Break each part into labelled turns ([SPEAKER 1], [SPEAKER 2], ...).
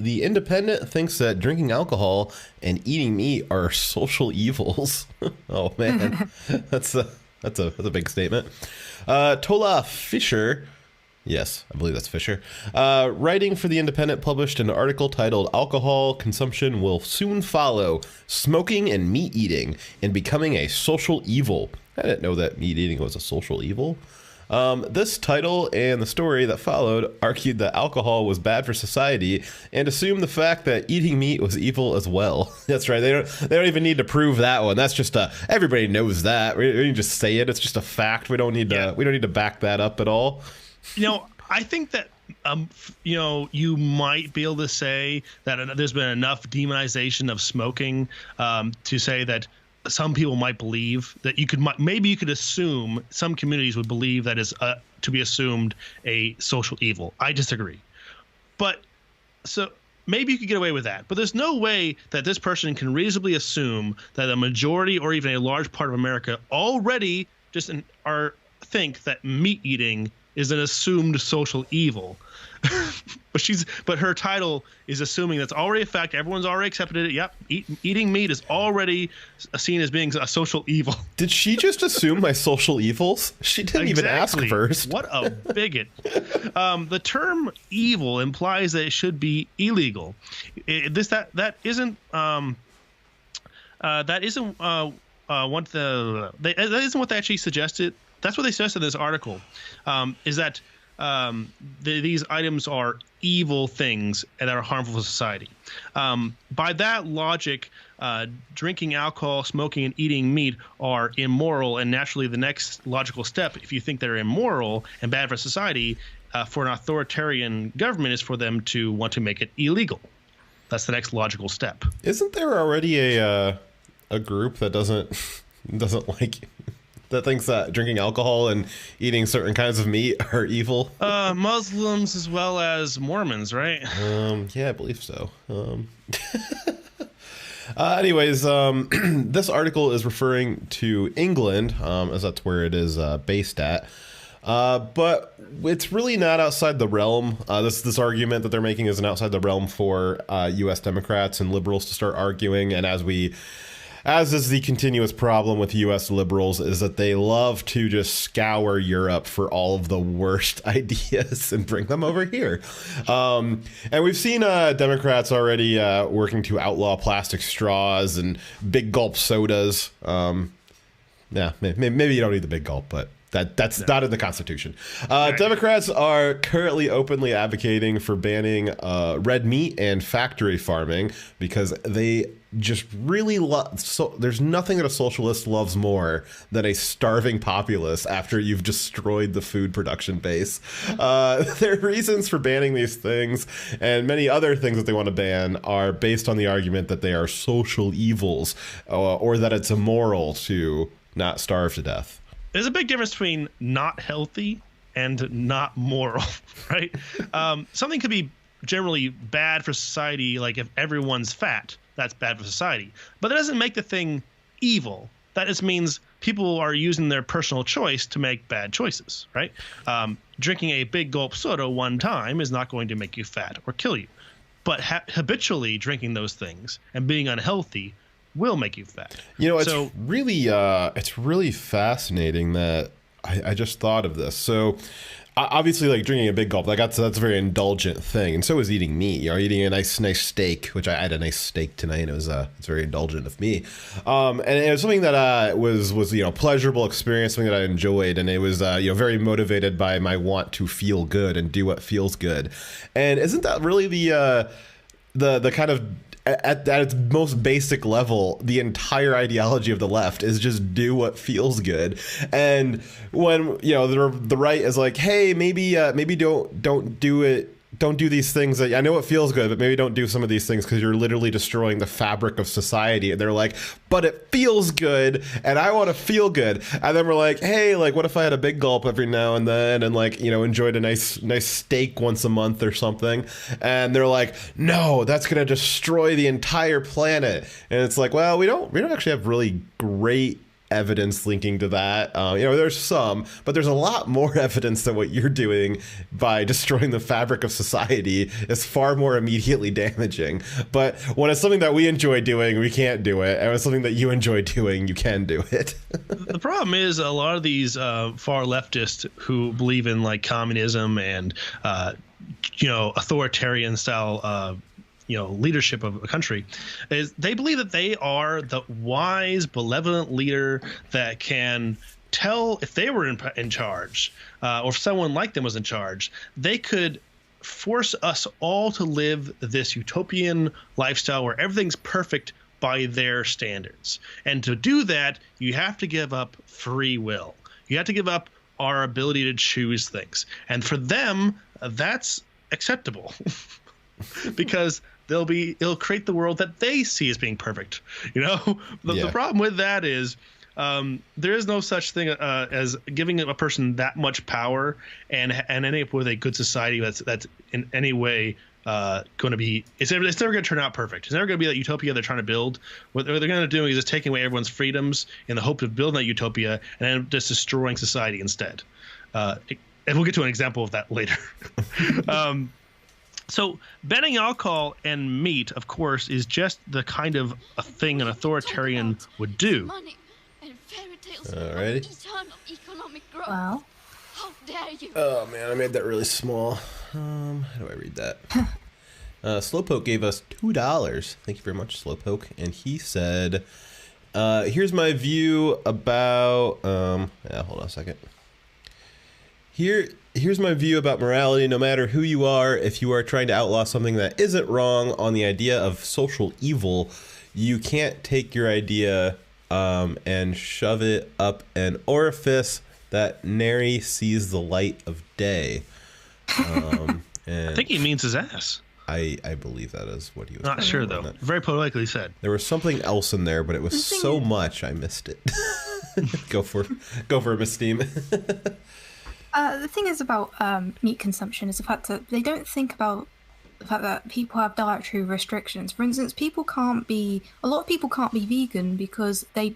[SPEAKER 1] The Independent thinks that drinking alcohol and eating meat are social evils. Oh man, that's a big statement. Tola Fisher, yes, I believe that's Fisher, writing for The Independent, published an article titled "Alcohol Consumption Will Soon Follow Smoking and Meat Eating in Becoming a Social Evil." I didn't know that meat eating was a social evil. This title and the story that followed argued that alcohol was bad for society and assumed the fact that eating meat was evil as well. That's right. They don't even need to prove that one. That's just everybody knows that. We can just say it. It's just a fact. We don't need to back that up at all.
[SPEAKER 2] I think that you might be able to say that there's been enough demonization of smoking to say that some people might believe that you could assume some communities would believe that is to be assumed a social evil. I disagree, but so maybe you could get away with that. But there's no way that this person can reasonably assume that a majority or even a large part of America already think that meat eating is an assumed social evil. But her title is assuming that's already a fact. Everyone's already accepted it. Yep, eating meat is already seen as being a social evil.
[SPEAKER 1] Did she just assume my social evils? She didn't even ask first.
[SPEAKER 2] What a bigot. The term evil implies that it should be illegal. That isn't what they actually suggested. That's what they suggested in this article, is that these items are evil things that are harmful to society. By that logic, drinking alcohol, smoking, and eating meat are immoral, and naturally the next logical step, if you think they're immoral and bad for society, for an authoritarian government, is for them to want to make it illegal. That's the next logical step.
[SPEAKER 1] Isn't there already a group that doesn't like that thinks that drinking alcohol and eating certain kinds of meat are evil?
[SPEAKER 2] Muslims as well as Mormons, right?
[SPEAKER 1] Yeah, I believe so. Anyways, this article is referring to England, as that's where it is based at. But it's really not outside the realm. This argument that they're making isn't outside the realm for U.S. Democrats and liberals to start arguing. And as is the continuous problem with U.S. liberals, is that they love to just scour Europe for all of the worst ideas and bring them over here. And we've seen Democrats already working to outlaw plastic straws and big gulp sodas. Yeah, maybe you don't need the big gulp, but that's not in the Constitution. Democrats are currently openly advocating for banning red meat and factory farming because they just really love. So there's nothing that a socialist loves more than a starving populace after you've destroyed the food production base. Their reasons for banning these things and many other things that they want to ban are based on the argument that they are social evils, or that it's immoral to not starve to death.
[SPEAKER 2] There's a big difference between not healthy and not moral, right? Something could be generally bad for society, like if everyone's fat, that's bad for society. But that doesn't make the thing evil. That just means people are using their personal choice to make bad choices, right? Drinking a big gulp soda one time is not going to make you fat or kill you. But habitually drinking those things and being unhealthy will make you fat.
[SPEAKER 1] It's really fascinating that I just thought of this. So obviously, like drinking a big gulp, that's a very indulgent thing, and so is eating meat. Eating a nice steak, which I had a nice steak tonight. It's very indulgent of me, and it was something that was pleasurable experience, something that I enjoyed, and it was very motivated by my want to feel good and do what feels good. And isn't that really the kind of at its most basic level, the entire ideology of the left is just do what feels good. And when the right is like, hey, maybe don't do it. Don't do these things. I know it feels good, but maybe don't do some of these things because you're literally destroying the fabric of society. And they're like, but it feels good and I want to feel good. And then we're like, hey, like what if I had a big gulp every now and then and enjoyed a nice steak once a month or something? And they're like, no, that's going to destroy the entire planet. And it's like, well, we don't actually have really great evidence linking to that. There's some, but there's a lot more evidence that what you're doing by destroying the fabric of society is far more immediately damaging. But when it's something that we enjoy doing, we can't do it. And when it's something that you enjoy doing, you can do it.
[SPEAKER 2] The problem is a lot of these far leftists who believe in like communism and authoritarian style leadership of a country, is they believe that they are the wise, benevolent leader that can tell if they were in charge, or if someone like them was in charge, they could force us all to live this utopian lifestyle where everything's perfect by their standards. And to do that, you have to give up free will. You have to give up our ability to choose things. And for them, that's acceptable because it'll create the world that they see as being perfect. The problem with that is there is no such thing as giving a person that much power and ending up with a good society that's in any way going to be it's never going to turn out perfect. It's never going to be that utopia they're trying to build. What they're going to do is just taking away everyone's freedoms in the hope of building that utopia and then just destroying society instead. And we'll get to an example of that later. So banning alcohol and meat, of course, is just the kind of a thing an authoritarian would do.
[SPEAKER 1] Alrighty.
[SPEAKER 3] Well.
[SPEAKER 4] How dare you?
[SPEAKER 1] Oh man, I made that really small. How do I read that? Slowpoke gave us $2. Thank you very much, Slowpoke. And he said, here's my view about hold on a second. Here's my view about morality. No matter who you are, if you are trying to outlaw something that isn't wrong on the idea of social evil, you can't take your idea and shove it up an orifice that nary sees the light of day. And
[SPEAKER 2] I think he means his ass.
[SPEAKER 1] I believe that is what he was.
[SPEAKER 2] Not sure though. Very politically said.
[SPEAKER 1] There was something else in there, but it was so much I missed it. Go for a missteam.
[SPEAKER 3] The thing is about meat consumption is the fact that they don't think about the fact that people have dietary restrictions. For instance, a lot of people can't be vegan because they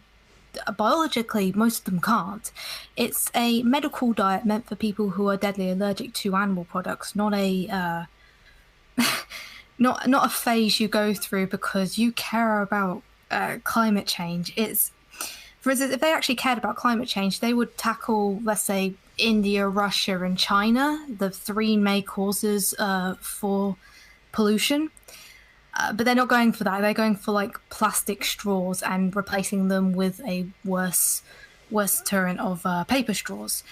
[SPEAKER 3] biologically, most of them can't. It's a medical diet meant for people who are deadly allergic to animal products, not a not a phase you go through because you care about climate change. For instance, if they actually cared about climate change, they would tackle, let's say, India, Russia, and China, the three main causes for pollution. But they're not going for that. They're going for like plastic straws and replacing them with a worse torrent of paper straws.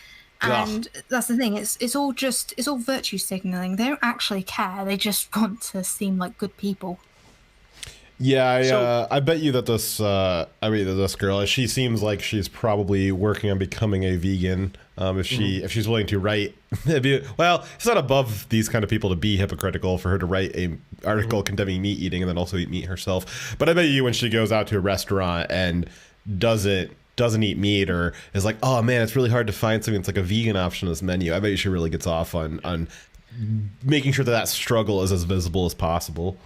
[SPEAKER 3] And that's the thing. It's all virtue signaling. They don't actually care. They just want to seem like good people.
[SPEAKER 1] Yeah, I bet you that this girl, she seems like she's probably working on becoming a vegan. If she's willing to write, it's not above these kind of people to be hypocritical for her to write a article condemning meat eating and then also eat meat herself. But I bet you when she goes out to a restaurant and doesn't eat meat or is like, oh man, it's really hard to find something that's like a vegan option on this menu, I bet you she really gets off on making sure that struggle is as visible as possible.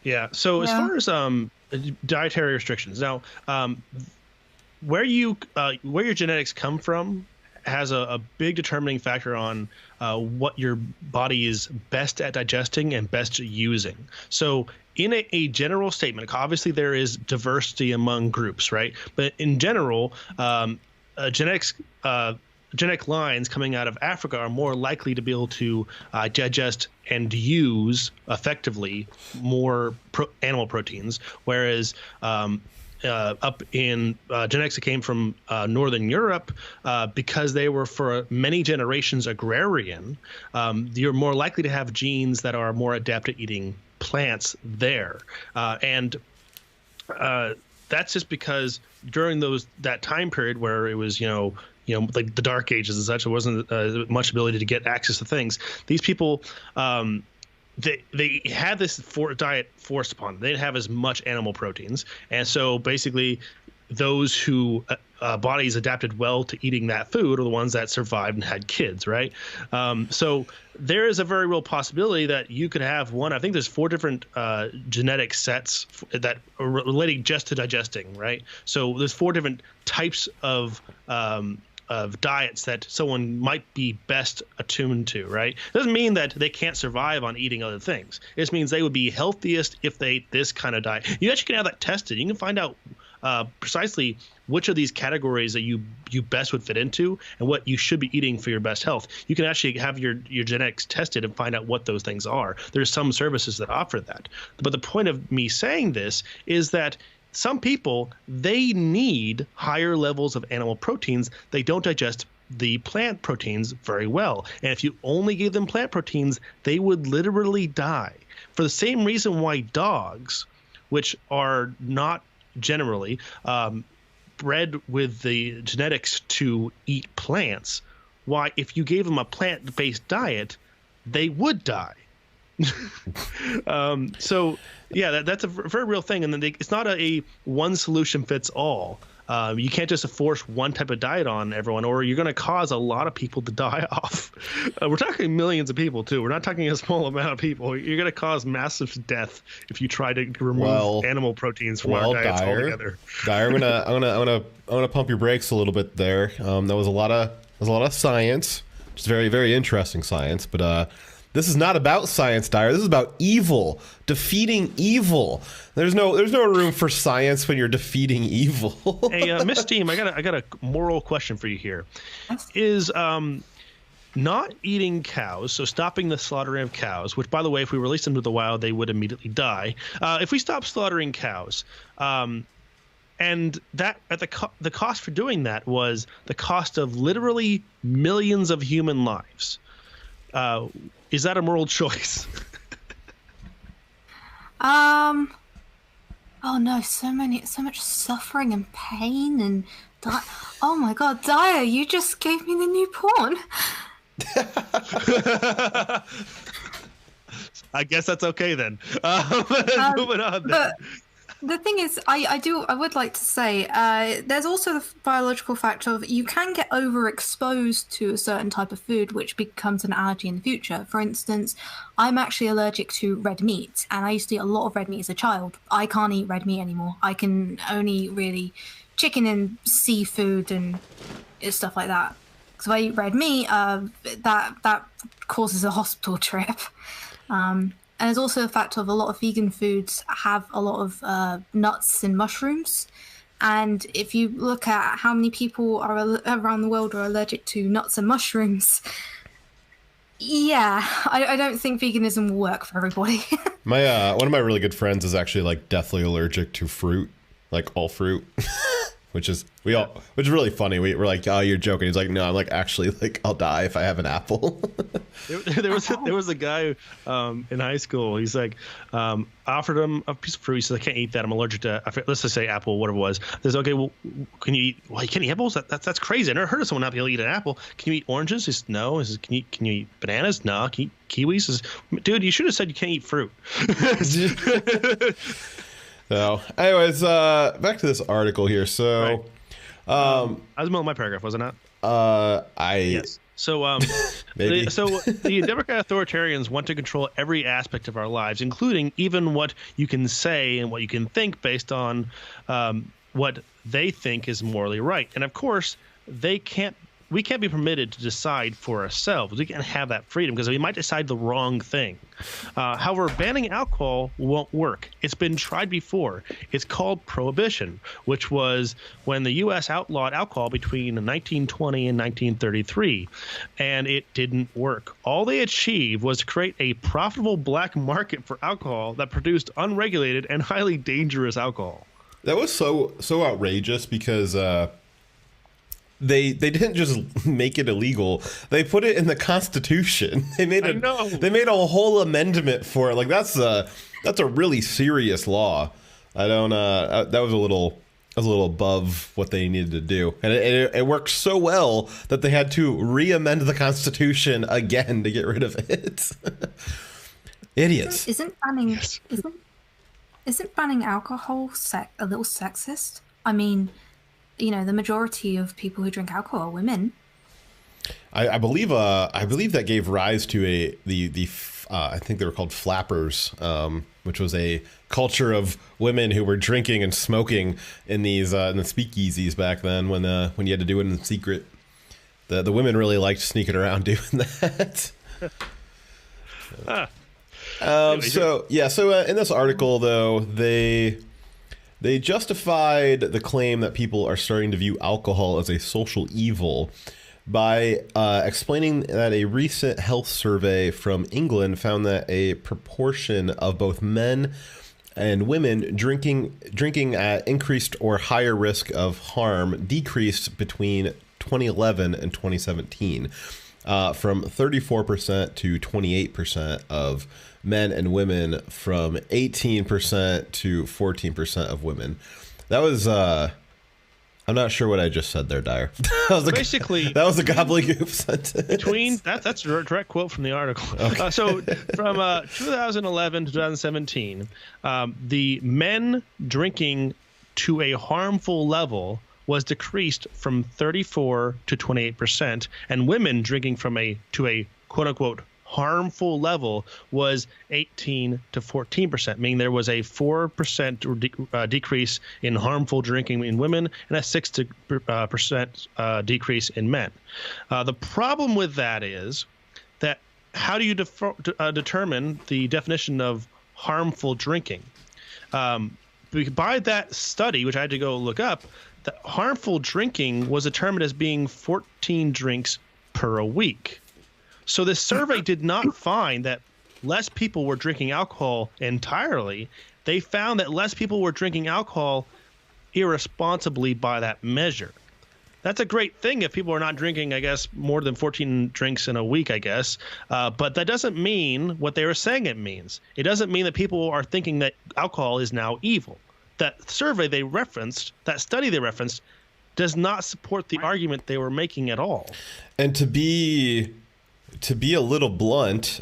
[SPEAKER 2] Yeah. So as far as dietary restrictions, now where your genetics come from has a big determining factor on what your body is best at digesting and best using. So in a general statement, obviously there is diversity among groups, right? But in general, genetic lines coming out of Africa are more likely to be able to digest and use effectively more animal proteins, whereas up in genetics that came from Northern Europe, because they were for many generations agrarian, you're more likely to have genes that are more adept at eating plants there. And that's just because during that time period where it was, like the Dark Ages and such, there wasn't much ability to get access to things. These people, they had this diet forced upon them. They didn't have as much animal proteins, and so basically, those who bodies adapted well to eating that food are the ones that survived and had kids, right? So there is a very real possibility that you could have one. I think there's 4 different genetic sets that are relating just to digesting, right? So there's 4 different types of diets that someone might be best attuned to, right? It doesn't mean that they can't survive on eating other things. It just means they would be healthiest if they ate this kind of diet. You actually can have that tested. You can find out precisely which of these categories that you best would fit into and what you should be eating for your best health. You can actually have your genetics tested and find out what those things are. There's some services that offer that. But the point of me saying this is that some people, they need higher levels of animal proteins. They don't digest the plant proteins very well. And if you only gave them plant proteins, they would literally die. For the same reason why dogs, which are not generally bred with the genetics to eat plants, why if you gave them a plant-based diet, they would die. So yeah, that's a very real thing. And then it's not a one solution fits all. You can't just force one type of diet on everyone, or you're going to cause a lot of people to die off. We're talking millions of people, too. We're not talking a small amount of people. You're going to cause massive death if you try to remove animal proteins from our diets altogether.
[SPEAKER 1] Dyer, I'm gonna pump your brakes a little bit there. That was a lot of science, which is very, very interesting science, but this is not about science, Dyer. This is about evil, defeating evil. There's no room for science when you're defeating evil.
[SPEAKER 2] Hey, Miss Steam, I got a moral question for you here. Is not eating cows, so stopping the slaughtering of cows, which, by the way, if we release them to the wild, they would immediately die. If we stop slaughtering cows, and that at the cost for doing that was the cost of literally millions of human lives. Is that a moral choice?
[SPEAKER 3] Oh no, so much suffering and pain and oh my god, Dyer, you just gave me the new porn.
[SPEAKER 2] I guess that's okay then. Moving on then.
[SPEAKER 3] But the thing is, I would like to say, there's also the biological factor of you can get overexposed to a certain type of food, which becomes an allergy in the future. For instance, I'm actually allergic to red meat, and I used to eat a lot of red meat as a child. I can't eat red meat anymore. I can only eat really chicken and seafood and stuff like that. Because if I eat red meat, that causes a hospital trip. And there's also the fact of a lot of vegan foods have a lot of nuts and mushrooms. And if you look at how many people are around the world are allergic to nuts and mushrooms, yeah, I don't think veganism will work for everybody.
[SPEAKER 1] My one of my really good friends is actually like deathly allergic to fruit, like all fruit. Which is really funny. We're like, oh, you're joking. He's like, no, I'm like, actually, like, I'll die if I have an apple.
[SPEAKER 2] there was a guy in high school. He's like, offered him a piece of fruit. He says, I can't eat that. I'm allergic to, let's just say apple, whatever it was. He says, okay, well, can you eat? Well, you can't eat apples. That's crazy. I never heard of someone not being able to eat an apple. Can you eat oranges? He says, no. He says, can you eat bananas? No. Can you eat kiwis? He says, dude, you should have said you can't eat fruit.
[SPEAKER 1] So, anyways, back to this article here. So,
[SPEAKER 2] I was in the middle of my paragraph, wasn't I? Yes. So, the Democrat authoritarians want to control every aspect of our lives, including even what you can say and what you can think based on what they think is morally right. And of course, we can't be permitted to decide for ourselves. We can't have that freedom because we might decide the wrong thing. However, banning alcohol won't work. It's been tried before. It's called prohibition, which was when the U.S. outlawed alcohol between 1920 and 1933, and it didn't work. All they achieved was to create a profitable black market for alcohol that produced unregulated and highly dangerous alcohol.
[SPEAKER 1] That was so outrageous because they didn't just make it illegal. They put it in the Constitution. They made a whole amendment for it. Like that's a really serious law. I don't that was a little above what they needed to do. And it worked so well that they had to re-amend the Constitution again to get rid of it. Idiots.
[SPEAKER 3] Isn't banning alcohol a little sexist? I mean, the majority of people who drink alcohol are women.
[SPEAKER 1] I believe that gave rise to I think they were called flappers, which was a culture of women who were drinking and smoking in these in the speakeasies back then when you had to do it in secret. The women really liked sneaking around doing that. So in this article though, they justified the claim that people are starting to view alcohol as a social evil by explaining that a recent health survey from England found that a proportion of both men and women drinking at increased or higher risk of harm decreased between 2011 and 2017 from 34% to 28% of men and women, from 18% to 14% of women. That was I'm not sure what I just said there, Dyer. That was a gobbledygook sentence.
[SPEAKER 2] That's a direct quote from the article. Okay. So from 2011 to 2017, the men drinking to a harmful level was decreased from 34 to 28%, and women drinking to a quote unquote harmful level was 18 to 14%, meaning there was a 4% decrease in harmful drinking in women and a 6% decrease in men. The problem with that is that how do you determine the definition of harmful drinking? By that study, which I had to go look up, the harmful drinking was determined as being 14 drinks per week. So this survey did not find that less people were drinking alcohol entirely. They found that less people were drinking alcohol irresponsibly by that measure. That's a great thing if people are not drinking, I guess, more than 14 drinks in a week, I guess. But that doesn't mean what they were saying it means. It doesn't mean that people are thinking that alcohol is now evil. That survey they referenced, that study they referenced, does not support the argument they were making at all.
[SPEAKER 1] And to be a little blunt,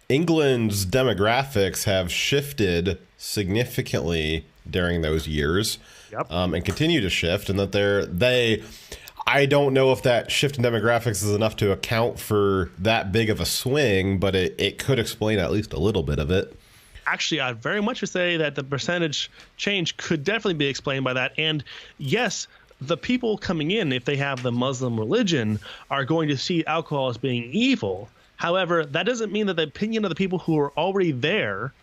[SPEAKER 1] England's demographics have shifted significantly during those years.
[SPEAKER 2] Yep.
[SPEAKER 1] And continue to shift, and that I don't know if that shift in demographics is enough to account for that big of a swing, but it could explain at least a little bit of it.
[SPEAKER 2] Actually, I'd very much say that the percentage change could definitely be explained by that. And yes, the people coming in, if they have the Muslim religion, are going to see alcohol as being evil. However, that doesn't mean that the opinion of the people who are already there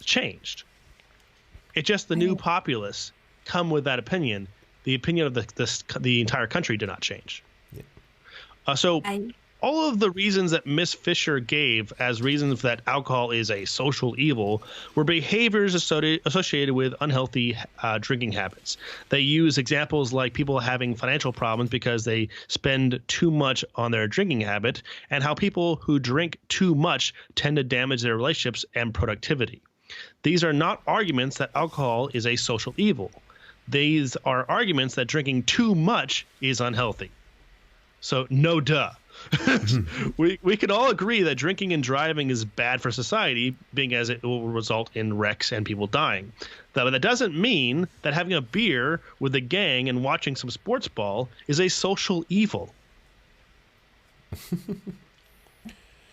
[SPEAKER 2] changed. It's just the new populace come with that opinion. The opinion of the entire country did not change. Yeah. All of the reasons that Miss Fisher gave as reasons that alcohol is a social evil were behaviors associated with unhealthy drinking habits. They use examples like people having financial problems because they spend too much on their drinking habit, and how people who drink too much tend to damage their relationships and productivity. These are not arguments that alcohol is a social evil. These are arguments that drinking too much is unhealthy. So no duh. We can all agree that drinking and driving is bad for society, being as it will result in wrecks and people dying. But that doesn't mean that having a beer with a gang and watching some sports ball is a social evil.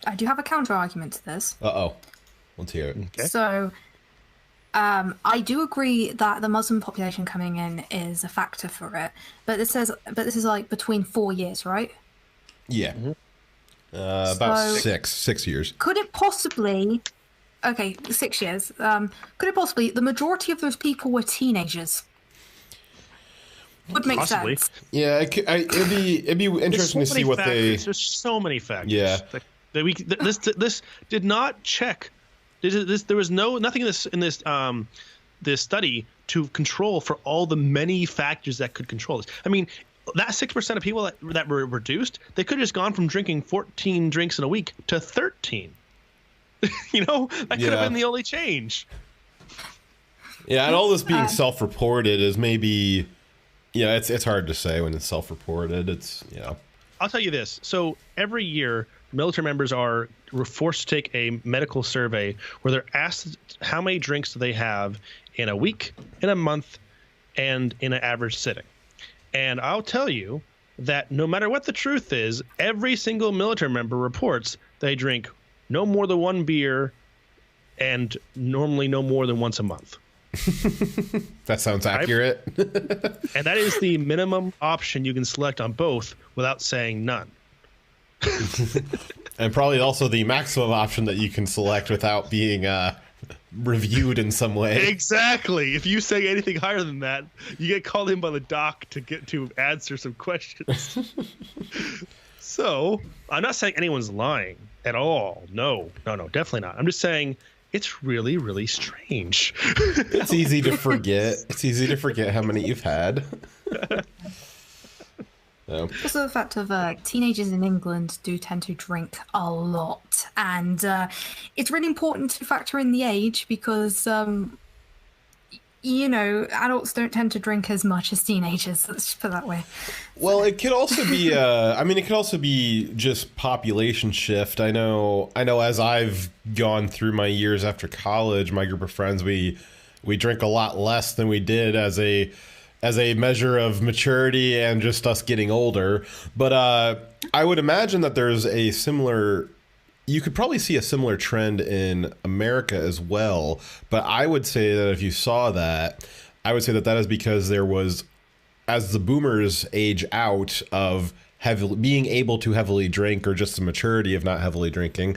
[SPEAKER 3] I do have a counter argument to this.
[SPEAKER 1] Uh-oh. Let's hear it.
[SPEAKER 3] Okay. So I do agree that the Muslim population coming in is a factor for it, but this is like between 4 years, right?
[SPEAKER 1] Yeah. Mm-hmm. About 6 years.
[SPEAKER 3] Could it possibly... Okay, 6 years. Could it possibly... The majority of those people were teenagers? Would make sense.
[SPEAKER 1] Yeah, it'd be interesting to see what
[SPEAKER 2] factors. There's so many factors.
[SPEAKER 1] Yeah.
[SPEAKER 2] This did not check. There was nothing in this study to control for all the many factors that could control this. I mean, that 6% of people that were reduced, they could have just gone from drinking 14 drinks in a week to 13. That could have been the only change.
[SPEAKER 1] Yeah, and all this being self-reported is maybe, it's hard to say when it's self-reported.
[SPEAKER 2] I'll tell you this. So every year, military members are forced to take a medical survey where they're asked how many drinks do they have in a week, in a month, and in an average sitting. And I'll tell you that no matter what the truth is, every single military member reports they drink no more than one beer and normally no more than once a month.
[SPEAKER 1] That sounds accurate.
[SPEAKER 2] And that is the minimum option you can select on both without saying none.
[SPEAKER 1] And probably also the maximum option that you can select without being reviewed in some way.
[SPEAKER 2] Exactly. If you say anything higher than that, you get called in by the doc to answer some questions. So I'm not saying anyone's lying at all. No, definitely not. I'm just saying it's really, really strange.
[SPEAKER 1] It's easy to forget. It's easy to forget how many you've had. So.
[SPEAKER 3] Also, the fact of teenagers in England do tend to drink a lot, and it's really important to factor in the age because, adults don't tend to drink as much as teenagers. Let's just put it that way.
[SPEAKER 1] Well, it could also be. It could also be just population shift. I know. As I've gone through my years after college, my group of friends, we drink a lot less than we did as a measure of maturity and just us getting older. But I would imagine that there's a similar, you could probably see a similar trend in America as well. But I would say that if you saw that, I would say that is because there was, as the boomers age out of being able to heavily drink, or just the maturity of not heavily drinking,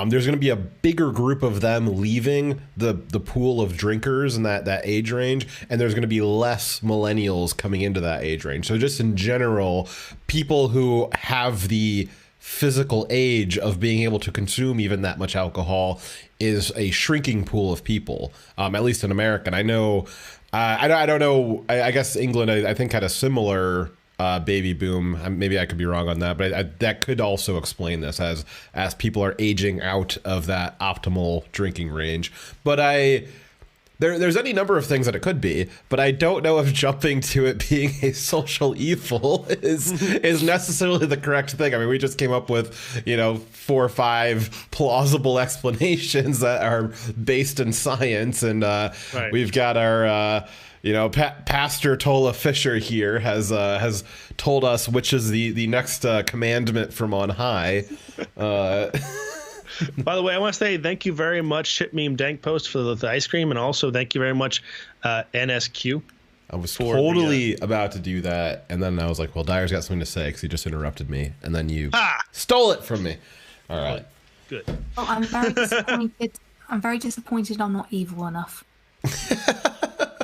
[SPEAKER 1] there's going to be a bigger group of them leaving the pool of drinkers in that age range, and there's going to be less millennials coming into that age range. So just in general, people who have the physical age of being able to consume even that much alcohol is a shrinking pool of people, at least in America. And I know, I don't know, I guess England, I think, had a similar baby boom. Maybe I could be wrong on that, but that could also explain this as people are aging out of that optimal drinking range. But there's any number of things that it could be, but I don't know if jumping to it being a social evil is necessarily the correct thing. I mean, we just came up with 4 or 5 plausible explanations that are based in science, and right. We've got our Pastor Tola Fisher here has told us which is the next commandment from on high.
[SPEAKER 2] By the way, I want to say thank you very much, Shit Meme Dank Post, for the ice cream, and also thank you very much, NSQ.
[SPEAKER 1] I was totally about to do that, and then I was like, well, Dyer's got something to say because he just interrupted me, and then you stole it from me. All right.
[SPEAKER 2] Good.
[SPEAKER 3] Oh, I'm very disappointed. I'm very disappointed I'm not evil enough.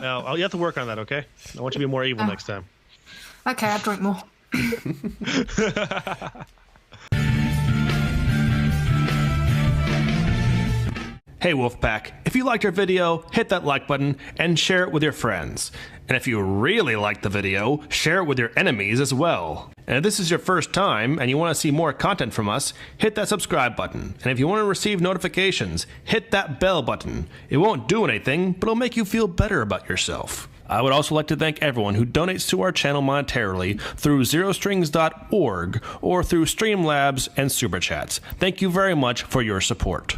[SPEAKER 2] No, you have to work on that, okay? I want you to be more evil next time.
[SPEAKER 3] Okay, I'll drink more.
[SPEAKER 2] Hey Wolfpack, if you liked our video, hit that like button and share it with your friends. And if you really liked the video, share it with your enemies as well. And if this is your first time and you want to see more content from us, hit that subscribe button. And if you want to receive notifications, hit that bell button. It won't do anything, but it'll make you feel better about yourself. I would also like to thank everyone who donates to our channel monetarily through zerostrings.org or through Streamlabs and Super Chats. Thank you very much for your support.